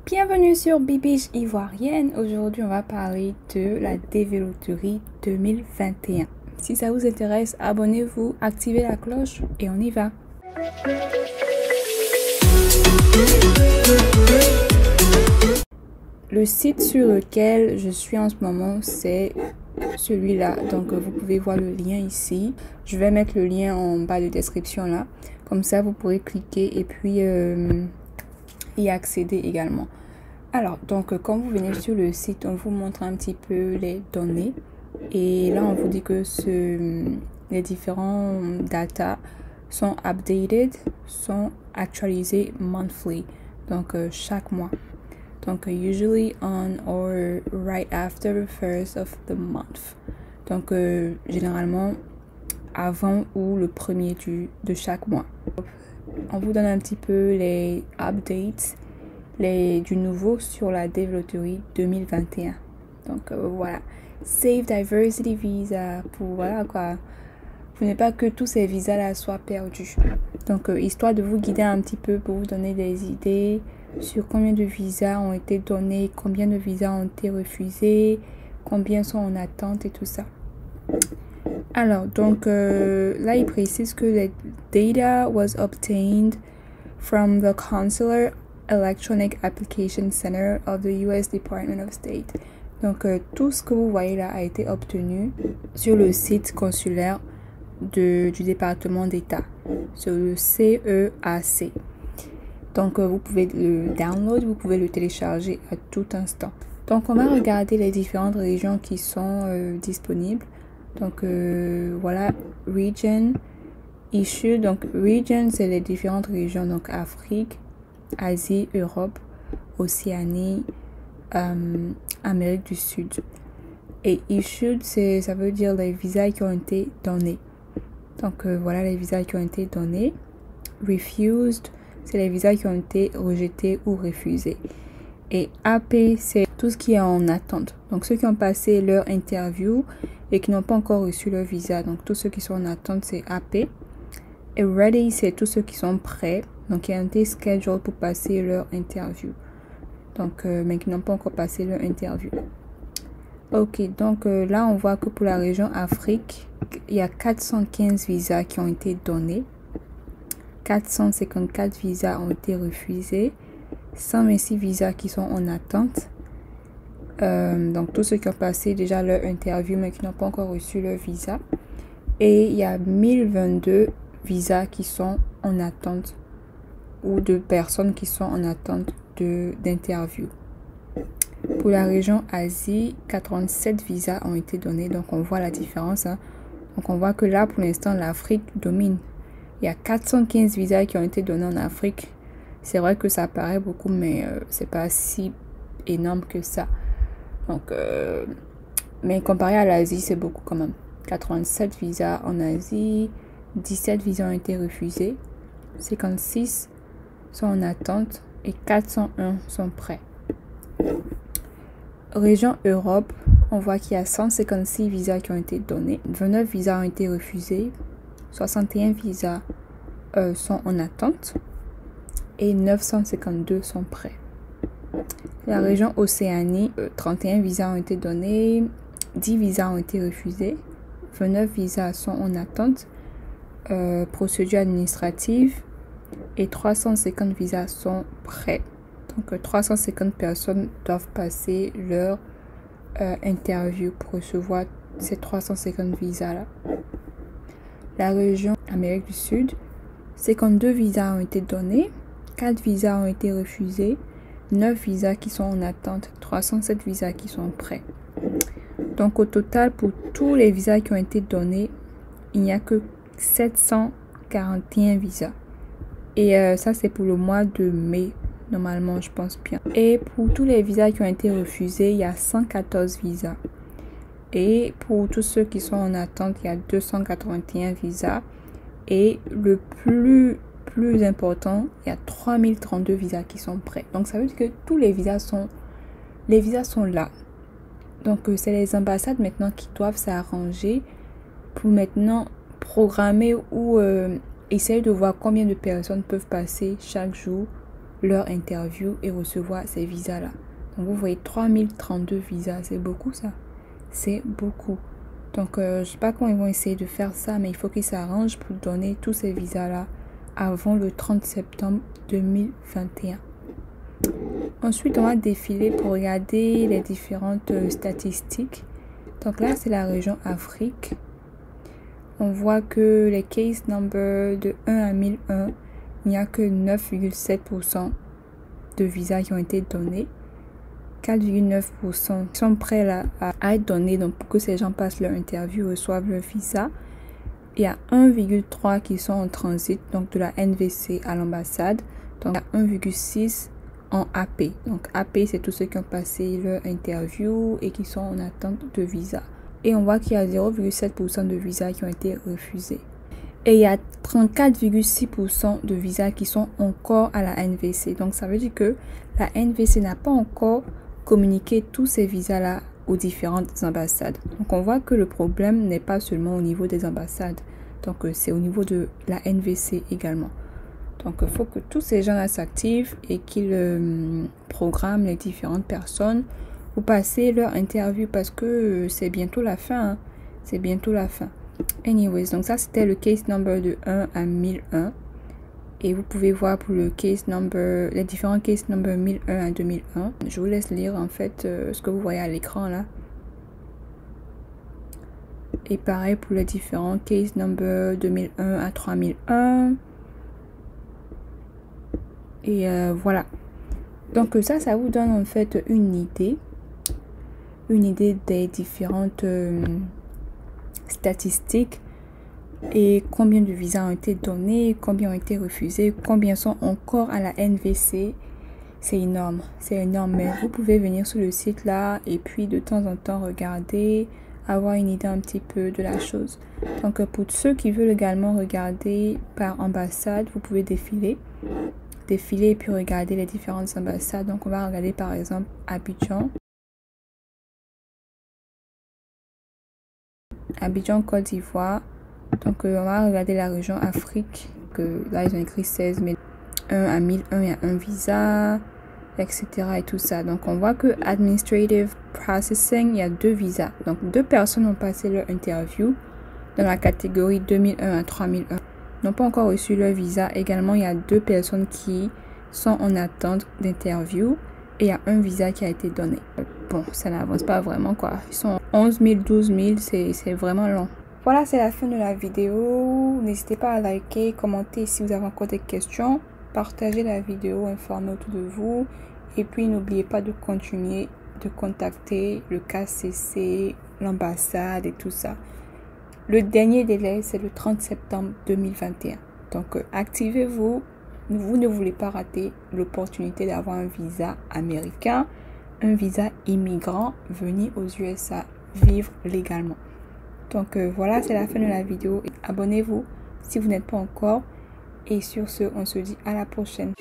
Bienvenue sur Bibiche Ivoirienne. Aujourd'hui, on va parler de la dévéloterie 2021. Si ça vous intéresse, abonnez-vous, activez la cloche et on y va. Le site sur lequel je suis en ce moment, c'est celui-là. Donc, vous pouvez voir le lien ici. Je vais mettre le lien en bas de description là. Comme ça, vous pourrez cliquer et puis y accéder également. Alors, donc, quand vous venez sur le site, on vous montre un petit peu les données. Et là, on vous dit que les différents data sont updated, sont actualisés monthly. Donc, chaque mois. Donc, usually on or right after the first of the month. Donc, généralement, avant ou le premier de chaque mois. On vous donne un petit peu les updates, du nouveau sur la dévéloterie 2021. Donc, voilà. Save Diversity Visa pour, voilà quoi. Vous n'avez pas que tous ces visas-là soient perdus. Donc, histoire de vous guider un petit peu pour vous donner des idées sur combien de visas ont été donnés, combien de visas ont été refusés, combien sont en attente et tout ça. Alors, donc, là, il précise que les data was obtained from the Consular Electronic Application Center of the US Department of State. Donc, tout ce que vous voyez là a été obtenu sur le site consulaire du département d'État, sur le CEAC. Donc, vous pouvez le download, vous pouvez le télécharger à tout instant. Donc, on va regarder les différentes régions qui sont disponibles. Donc, voilà, region, issue. Donc, region, c'est les différentes régions. Donc, Afrique, Asie, Europe, Océanie, Amérique du Sud. Et issued, ça veut dire les visas qui ont été donnés. Donc, voilà les visas qui ont été donnés. Refused, c'est les visas qui ont été rejetés ou refusés. Et AP, c'est tout ce qui est en attente. Donc, ceux qui ont passé leur interview et qui n'ont pas encore reçu leur visa. Donc, tous ceux qui sont en attente, c'est AP. Et ready, c'est tous ceux qui sont prêts. Donc, qui ont été scheduled pour passer leur interview. Donc, mais qui n'ont pas encore passé leur interview. Ok, donc là, on voit que pour la région Afrique, il y a 415 visas qui ont été donnés. 454 visas ont été refusés. 126 visas qui sont en attente. Donc, tous ceux qui ont passé déjà leur interview, mais qui n'ont pas encore reçu leur visa. Et il y a 1022 visas qui sont en attente ou de personnes qui sont en attente d'interview. Pour la région Asie, 87 visas ont été donnés. Donc, on voit la différence. Hein. Donc, on voit que là, pour l'instant, l'Afrique domine. Il y a 415 visas qui ont été donnés en Afrique. C'est vrai que ça paraît beaucoup, mais c'est pas si énorme que ça. Donc, mais comparé à l'Asie, c'est beaucoup quand même. 87 visas en Asie, 17 visas ont été refusés, 56 sont en attente et 401 sont prêts. Région Europe, on voit qu'il y a 156 visas qui ont été donnés, 29 visas ont été refusés, 61 visas sont en attente et 952 sont prêts. La région Océanie, 31 visas ont été donnés, 10 visas ont été refusés, 29 visas sont en attente, procédure administrative et 350 visas sont prêts. Donc, 350 personnes doivent passer leur interview pour recevoir ces 350 visas-là. La région Amérique du Sud, 52 visas ont été donnés, 4 visas ont été refusés, 9 visas qui sont en attente, 307 visas qui sont prêts. Donc, au total, pour tous les visas qui ont été donnés, il n'y a que 741 visas. Et ça, c'est pour le mois de mai. Normalement, je pense bien. Et pour tous les visas qui ont été refusés, il y a 114 visas. Et pour tous ceux qui sont en attente, il y a 281 visas. Et le plus important, il y a 3032 visas qui sont prêts. Donc, ça veut dire que tous les visas sont là. Donc, c'est les ambassades maintenant qui doivent s'arranger pour maintenant programmer ou essayer de voir combien de personnes peuvent passer chaque jour leur interview et recevoir ces visas-là. Donc vous voyez 3032 visas, c'est beaucoup ça. C'est beaucoup. Donc je sais pas comment ils vont essayer de faire ça, mais il faut qu'ils s'arrangent pour donner tous ces visas-là avant le 30 septembre 2021. Ensuite, on va défiler pour regarder les différentes statistiques. Donc là, c'est la région Afrique. On voit que les case numbers de 1 à 1001, il n'y a que 9,7% de visas qui ont été donnés. 4,9% sont prêts à être donnés donc pour que ces gens passent leur interview, reçoivent leur visa. Il y a 1,3 qui sont en transit, donc de la NVC à l'ambassade. Donc il y a 1,6 en AP. Donc AP, c'est tous ceux qui ont passé leur interview et qui sont en attente de visa. Et on voit qu'il y a 0,7% de visas qui ont été refusés. Et il y a 34,6% de visas qui sont encore à la NVC. Donc ça veut dire que la NVC n'a pas encore communiqué tous ces visas-là aux différentes ambassades. Donc on voit que le problème n'est pas seulement au niveau des ambassades. Donc c'est au niveau de la NVC également. Donc il faut que tous ces gens-là s'activent et qu'ils programment les différentes personnes pour passer leur interview parce que c'est bientôt la fin. Hein. C'est bientôt la fin. Anyways, donc ça c'était le case number de 1 à 1001. Et vous pouvez voir pour le case number, les différents case number 1001 à 2001. Je vous laisse lire en fait ce que vous voyez à l'écran là. Et pareil pour les différents case number 2001 à 3001. Et voilà. Donc ça vous donne en fait une idée des différentes statistiques et combien de visas ont été donnés, combien ont été refusés, combien sont encore à la NVC. C'est énorme, mais vous pouvez venir sur le site là et puis de temps en temps regarder, avoir une idée un petit peu de la chose. Donc pour ceux qui veulent également regarder par ambassade, vous pouvez défiler et puis regarder les différentes ambassades. Donc on va regarder par exemple Abidjan, Côte d'Ivoire. Donc on va regarder la région Afrique, que là ils ont écrit 16, mais 1 à 1001, il y a un visa, etc. et tout ça. Donc on voit que Administrative Processing, il y a 2 visas. Donc 2 personnes ont passé leur interview dans la catégorie 2001 à 3001. N'ont pas encore reçu leur visa. Également, il y a 2 personnes qui sont en attente d'interview et il y a un visa qui a été donné. Bon, ça n'avance pas vraiment quoi. Ils sont 11 000, 12 000, c'est vraiment long. Voilà, c'est la fin de la vidéo. N'hésitez pas à liker, commenter si vous avez encore des questions. Partagez la vidéo, informez autour de vous. Et puis, n'oubliez pas de continuer de contacter le KCC, l'ambassade et tout ça. Le dernier délai, c'est le 30 septembre 2021. Donc, activez-vous. Vous ne voulez pas rater l'opportunité d'avoir un visa américain, un visa immigrant, venir aux USA, vivre légalement. Donc, voilà, c'est la fin de la vidéo. Abonnez-vous si vous n'êtes pas encore. Et sur ce, on se dit à la prochaine.